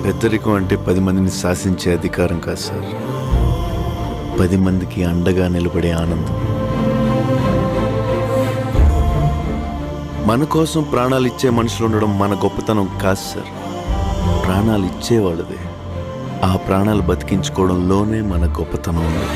పెద్దరికం అంటే 10 మందిని శాసించే అధికారం కాదు సార్, 10 మందికి అండగా నిలబడే ఆనందం. మన కోసం ప్రాణాలు ఇచ్చే మనుషులు ఉండడం మన గొప్పతనం కాదు సార్, ప్రాణాలు ఇచ్చేవాళ్ళదే. ఆ ప్రాణాలు బతికించుకోవడంలోనే మన గొప్పతనం ఉంది.